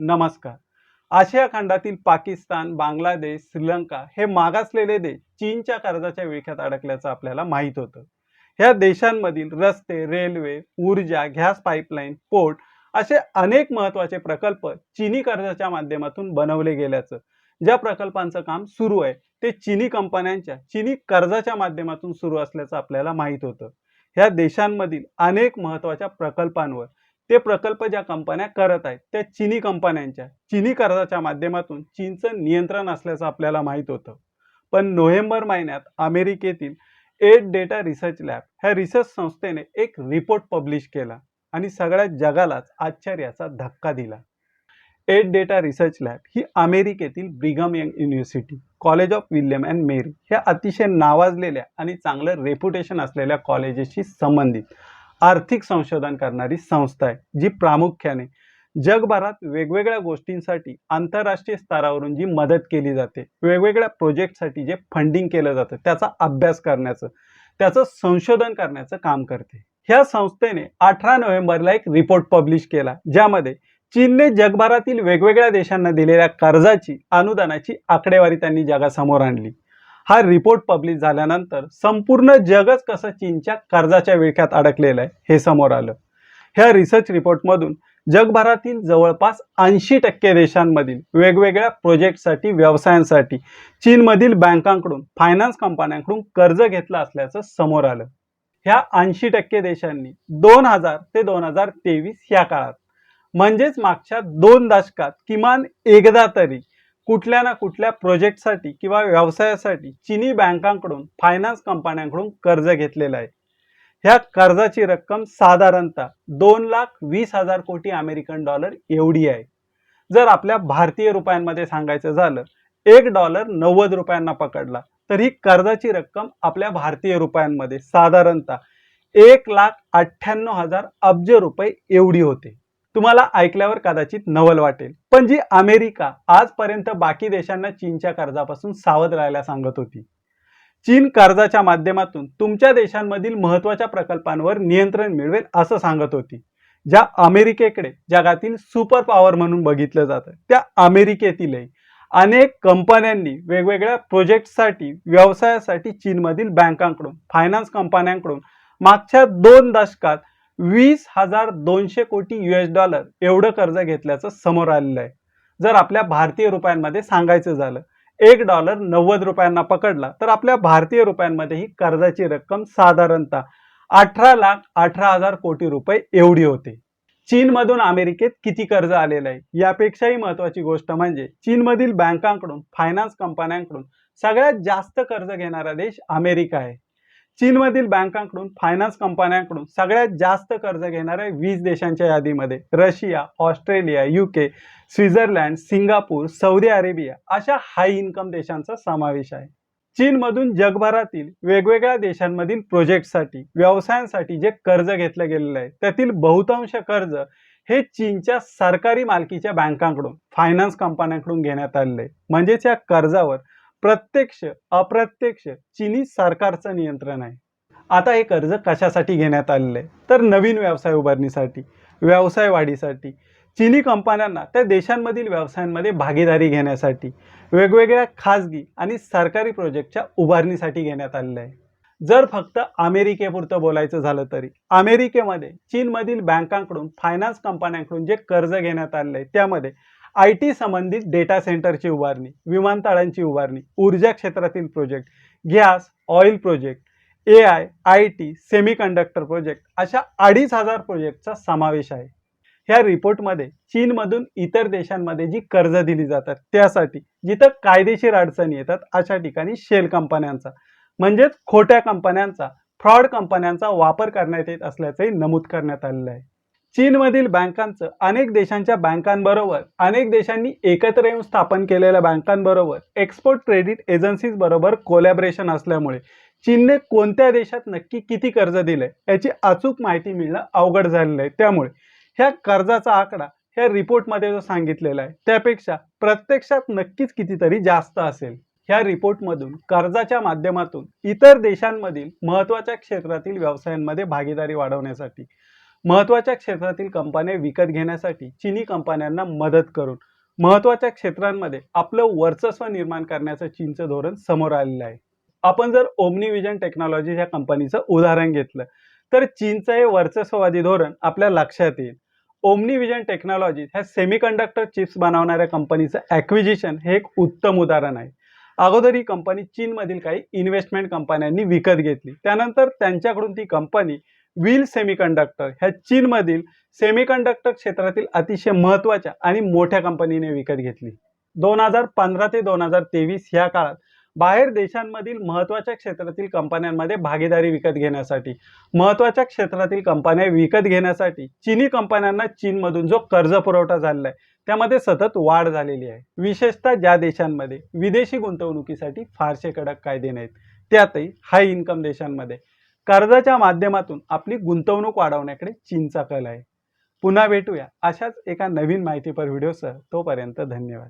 नमस्कार. आशिया खंडातील पाकिस्तान, बांगलादेश, श्रीलंका हे मागासलेले देश चीनच्या कर्जाच्या विळख्यात अडकल्याचं आपल्याला माहीत होतं. ह्या देशांमधील रस्ते, रेल्वे, ऊर्जा, गॅस पाईपलाईन, पोर्ट असे अनेक महत्त्वाचे प्रकल्प चीनी कर्जाच्या माध्यमातून बनवले गेल्याचं, ज्या प्रकल्पांचं काम सुरू आहे ते चीनी कंपन्यांच्या चीनी कर्जाच्या माध्यमातून सुरू असल्याचं आपल्याला माहीत होतं. ह्या देशांमधील अनेक महत्त्वाच्या प्रकल्पांवर ते प्रकल्प ज्या कंपन्या करत आहेत त्या चीनी कंपन्यांच्या चीनी कर्जाच्या माध्यमातून चीनचं नियंत्रण असल्याचं आपल्याला माहीत होतं. पण नोव्हेंबर महिन्यात अमेरिकेतील एड डेटा रिसर्च लॅब ह्या रिसर्च संस्थेने एक रिपोर्ट पब्लिश केला आणि सगळ्या जगालाच आश्चर्याचा धक्का दिला. एड डेटा रिसर्च लॅब ही अमेरिकेतील Brigham Young university, college of William and Mary ह्या अतिशय नावाजलेल्या आणि चांगलं रेप्युटेशन असलेल्या कॉलेजेसशी संबंधित आर्थिक संशोधन करणारी संस्था आहे, जी प्रामुख्याने जगभरात वेगवेगळ्या गोष्टींसाठी आंतरराष्ट्रीय स्तरावरून जी मदत केली जाते, वेगवेगळ्या प्रोजेक्टसाठी जे फंडिंग केलं जातं त्याचा अभ्यास करण्याचं, त्याचं संशोधन करण्याचं काम करते. ह्या संस्थेने 18 नोव्हेंबरला एक रिपोर्ट पब्लिश केला, ज्यामध्ये चीनने जगभरातील वेगवेगळ्या देशांना दिलेल्या कर्जाची, अनुदानाची आकडेवारी त्यांनी जगासमोर आणली. हा रिपोर्ट पब्लिश झाल्यानंतर संपूर्ण जगच कसं चीनच्या कर्जाच्या विळख्यात अडकलेलं आहे हे समोर आलं. ह्या रिसर्च रिपोर्टमधून जगभरातील जवळपास 80% देशांमधील वेगवेगळ्या प्रोजेक्टसाठी, व्यवसायांसाठी चीनमधील बँकांकडून, फायनान्स कंपन्यांकडून कर्ज घेतलं असल्याचं समोर आलं. ह्या 80% देशांनी 2000 ते 2023 या काळात, म्हणजेच मागच्या 2 दशकात किमान एकदा तरी कुठल्या ना कुठल्या प्रोजेक्टसाठी किंवा व्यवसायासाठी चीनी बँकांकडून, फायनान्स कंपन्यांकडून कर्ज घेतलेलं आहे. ह्या कर्जाची रक्कम साधारणतः 2,20,000 कोटी अमेरिकन डॉलर एवढी आहे. जर आपल्या भारतीय रुपयांमध्ये सांगायचं झालं, $1 90 रुपयांना पकडला तर ही कर्जाची रक्कम आपल्या भारतीय रुपयांमध्ये साधारणतः 1,98,000 अब्ज रुपये एवढी होते. तुम्हाला ऐकल्यावर कदाचित नवल वाटेल, पण जी अमेरिका आजपर्यंत बाकी देशांना चीनच्या कर्जापासून सावध राहायला सांगत होती, चीन कर्जाच्या माध्यमातून तुमच्या देशांमधील महत्त्वाच्या प्रकल्पांवर नियंत्रण मिळवेल असं सांगत होती. ज्या अमेरिकेकडे जगातील सुपर पॉवर म्हणून बघितलं जातं, त्या अमेरिकेतीलही अनेक कंपन्यांनी वेगवेगळ्या प्रोजेक्टसाठी, व्यवसायासाठी चीनमधील बँकांकडून, फायनान्स कंपन्यांकडून मागच्या 2 दशकात $20,200 कोटी एवढं कर्ज घेतल्याचं समोर आलेलं आहे. जर आपल्या भारतीय रुपयांमध्ये सांगायचं झालं, $1 90 रुपयांना पकडला तर आपल्या भारतीय रुपयांमध्ये ही कर्जाची रक्कम साधारणतः 18,18,000 कोटी रुपये एवढी होते. चीनमधून अमेरिकेत किती कर्ज आलेलं आहे यापेक्षाही महत्त्वाची गोष्ट म्हणजे चीनमधील बँकांकडून, फायनान्स कंपन्यांकडून सगळ्यात जास्त कर्ज घेणारा देश अमेरिका आहे. चीनमधील बँकांकडून, फायनान्स कंपन्यांकडून सगळ्यात जास्त कर्ज घेणाऱ्या 20 देशांच्या यादीमध्ये Russia, Australia, UK, Switzerland, Singapore, Saudi Arabia अशा हाय इन्कम देशांचा समावेश आहे. चीनमधून जगभरातील वेगवेगळ्या देशांमधील प्रोजेक्टसाठी, व्यवसायांसाठी जे कर्ज घेतलं गेलेलं आहे त्यातील बहुतांश कर्ज हे चीनच्या सरकारी मालकीच्या बँकांकडून, फायनान्स कंपन्यांकडून घेण्यात आलेलं आहे. म्हणजेच या कर्जावर प्रत्यक्ष, अप्रत्यक्ष चीनी सरकारचं नियंत्रण आहे. आता हे कर्ज कशासाठी घेण्यात आलेलं आहे तर नवीन व्यवसाय उभारणीसाठी, व्यवसाय वाढीसाठी, चीनी कंपन्यांना त्या देशांमधील व्यवसायांमध्ये भागीदारी घेण्यासाठी, वेगवेगळ्या खाजगी आणि सरकारी प्रोजेक्टच्या उभारणीसाठी घेण्यात आलेलं आहे. जर फक्त अमेरिकेपुरतं बोलायचं झालं तरी अमेरिकेमध्ये चीनमधील बँकांकडून, फायनान्स कंपन्यांकडून जे कर्ज घेण्यात आलेलं आहे त्यामध्ये IT संबंधित डेटा सेंटरची उभारणी, विमानतळांची उभारणी, ऊर्जा क्षेत्रातील project, gas, oil project, AI, IT, semiconductor project अशा 2,500 प्रोजेक्टचा समावेश आहे. ह्या रिपोर्टमध्ये चीनमधून इतर देशांमध्ये जी कर्ज दिली जातात त्यासाठी जिथं कायदेशीर अडचणी येतात अशा ठिकाणी शेल कंपन्यांचा, म्हणजेच खोट्या कंपन्यांचा, फ्रॉड कंपन्यांचा वापर करण्यात येत असल्याचंही नमूद करण्यात आलेलं आहे. चीनमधील बँकांचं अनेक देशांच्या बँकांबरोबर, अनेक देशांनी एकत्र येऊन स्थापन केलेल्या बँकांबरोबर, एक्सपोर्ट क्रेडिट एजन्सीज बरोबर कोलॅबोरेशन असल्यामुळे चीनने कोणत्या देशात नक्की किती कर्ज दिलंय याची अचूक माहिती मिळणं अवघड झालेलं आहे. त्यामुळे ह्या कर्जाचा आकडा ह्या रिपोर्टमध्ये जो सांगितलेला आहे त्यापेक्षा प्रत्यक्षात नक्कीच कितीतरी जास्त असेल. ह्या रिपोर्टमधून कर्जाच्या माध्यमातून इतर देशांमधील महत्त्वाच्या क्षेत्रातील व्यवसायांमध्ये भागीदारी वाढवण्यासाठी, महत्त्वाच्या क्षेत्रातील कंपन्या विकत घेण्यासाठी चीनी कंपन्यांना मदत करून महत्त्वाच्या क्षेत्रांमध्ये आपलं वर्चस्व निर्माण करण्याचं चीनचं धोरण समोर आलेलं आहे. आपण जर ओमनी विजन टेक्नॉलॉजी या कंपनीचं उदाहरण घेतलं तर चीनचं हे वर्चस्ववादी धोरण आपल्या लक्षात येईल. ओमनी विजन टेक्नॉलॉजी ह्या सेमीकंडक्टर चिप्स बनवणाऱ्या कंपनीचं ॲक्विजिशन हे एक उत्तम उदाहरण आहे. अगोदर ही कंपनी चीनमधील काही इन्व्हेस्टमेंट कंपन्यांनी विकत घेतली. त्यानंतर त्यांच्याकडून ती कंपनी व्हील सेमीकंडक्टर ह्या चीनमधील सेमीकंडक्टर क्षेत्रातील अतिशय महत्त्वाच्या आणि मोठ्या कंपनीने विकत घेतली. 2015 ते 2023 ह्या काळात बाहेर देशांमधील महत्त्वाच्या क्षेत्रातील कंपन्यांमध्ये भागीदारी विकत घेण्यासाठी कंपन्या विकत घेण्यासाठी चीनी कंपन्यांना चीनमधून जो कर्ज पुरवठा झालेला आहे त्यामध्ये सतत वाढ झालेली आहे. विशेषतः ज्या देशांमध्ये विदेशी गुंतवणुकीसाठी फारसे कडक कायदे नाहीत, त्यातही हाय इन्कम देशांमध्ये कर्जाच्या माध्यमातून आपली गुंतवणूक वाढवण्याकडे चीनचा कल आहे. पुन्हा भेटूया अशाच एका नवीन माहितीपर व्हिडिओसह. तोपर्यंत धन्यवाद.